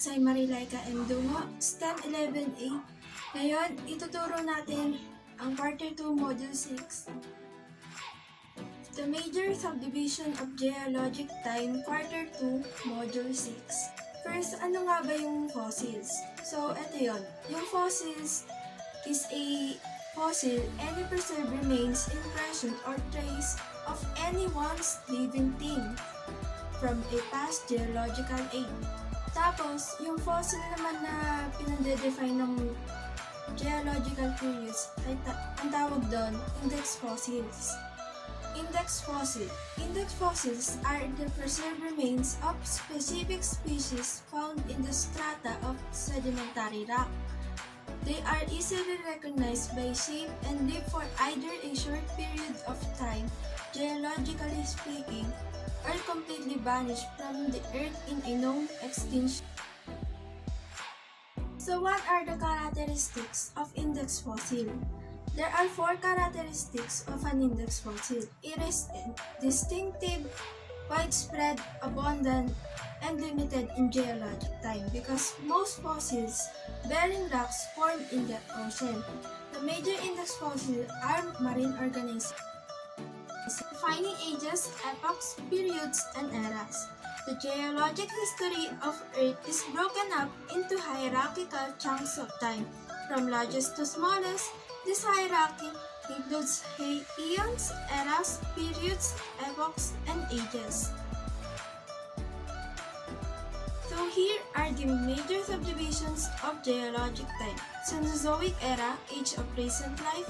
Wexzyne, Laica, and Dungo, STEM 11A. Ngayon, ituturo natin ang Quarter 2, Module 6. The major subdivision of geologic time, Quarter 2, Module 6. First, ano nga ba yung fossils? So, ito yun. Yung fossils is a fossil, any preserved remains, impression, or trace of any once living thing from a past geological age. Tapos, yung fossil naman na pinag-define ng geological periods, ay ang tawag doon, index fossils. Index fossil. Index fossils are the preserved remains of specific species found in the strata of sedimentary rock. They are easily recognized by shape and live for either a short period of time, geologically speaking, or completely vanish from the earth in a known extinction. So what are the characteristics of index fossil? There are 4 characteristics of an index fossil. It is distinctive, widespread, abundant, and limited in geologic time because most fossils bearing rocks form in the ocean. The major index fossils are marine organisms, defining ages, epochs, periods, and eras. The geologic history of Earth is broken up into hierarchical chunks of time, from largest to smallest. This hierarchy includes eons, eras, periods, epochs, and ages. So here are the major subdivisions of geologic time. Cenozoic era, age of recent life.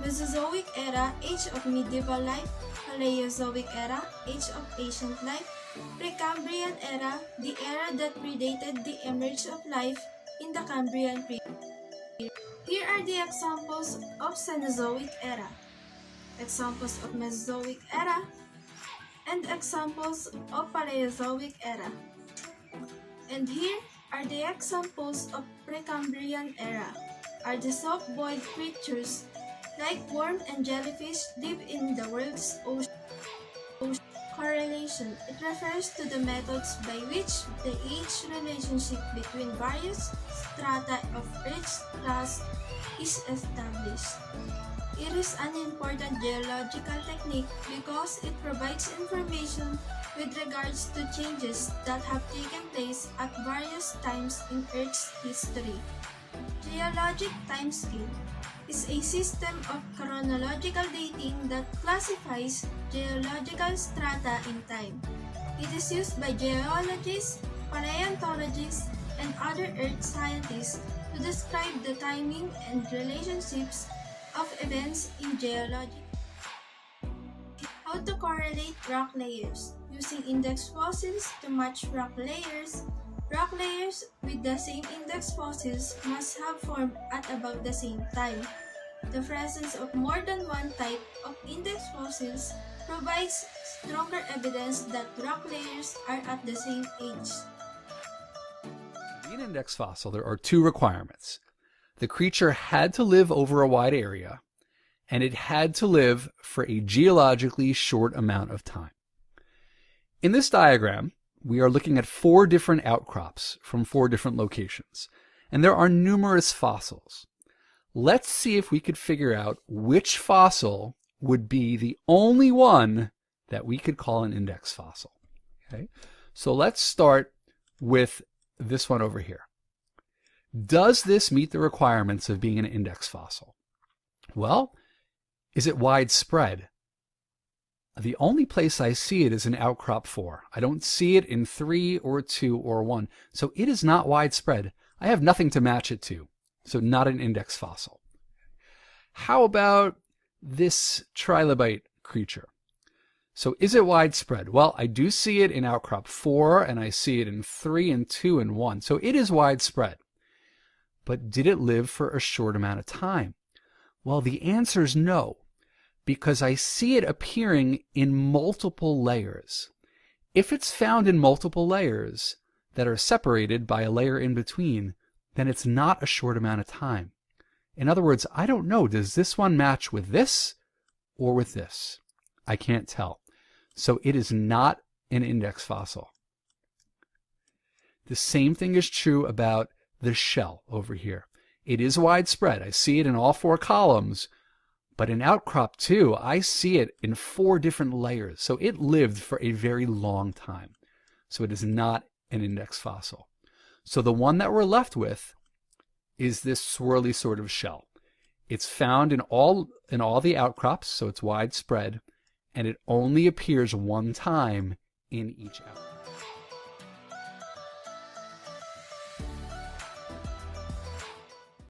Mesozoic era, age of medieval life. Paleozoic era, age of ancient life. Precambrian era, the era that predated the emergence of life in the Cambrian period. Here are the examples of Cenozoic era, examples of Mesozoic era, and examples of Paleozoic era. And here are the examples of Precambrian era. Are the soft-boiled creatures like worms and jellyfish live in the world's ocean. Correlation. It refers to the methods by which the age relationship between various strata of Earth's crust is established. It is an important geological technique because it provides information with regards to changes that have taken place at various times in Earth's history. Geologic timescale is a system of chronological dating that classifies geological strata in time. It is used by geologists, paleontologists, and other earth scientists to describe the timing and relationships of events in geology. How to correlate rock layers? Using index fossils to match rock layers. Rock layers with the same index fossils must have formed at about the same time. The presence of more than one type of index fossils provides stronger evidence that rock layers are at the same age. To be an index fossil, there are 2 requirements. The creature had to live over a wide area, and it had to live for a geologically short amount of time. In this diagram, we are looking at 4 different outcrops from 4 different locations, and there are numerous fossils. Let's see if we could figure out which fossil would be the only one that we could call an index fossil. Okay? So let's start with this one over here. Does this meet the requirements of being an index fossil? Well, is it widespread? The only place I see it is in outcrop 4. I don't see it in 3 or 2 or 1. So it is not widespread. I have nothing to match it to. So not an index fossil. How about this trilobite creature? So is it widespread? Well, I do see it in outcrop 4, and I see it in 3 and 2 and 1. So it is widespread. But did it live for a short amount of time? Well, the answer is no, because I see it appearing in multiple layers. If it's found in multiple layers that are separated by a layer in between, then it's not a short amount of time. In other words, I don't know, does this one match with this or with this? I can't tell. So it is not an index fossil. The same thing is true about the shell over here. It is widespread. I see it in all 4 columns, but in outcrop 2, I see it in 4 different layers. So it lived for a very long time. So it is not an index fossil. So the one that we're left with is this swirly sort of shell. It's found in all the outcrops, so it's widespread, and it only appears one time in each outcrop.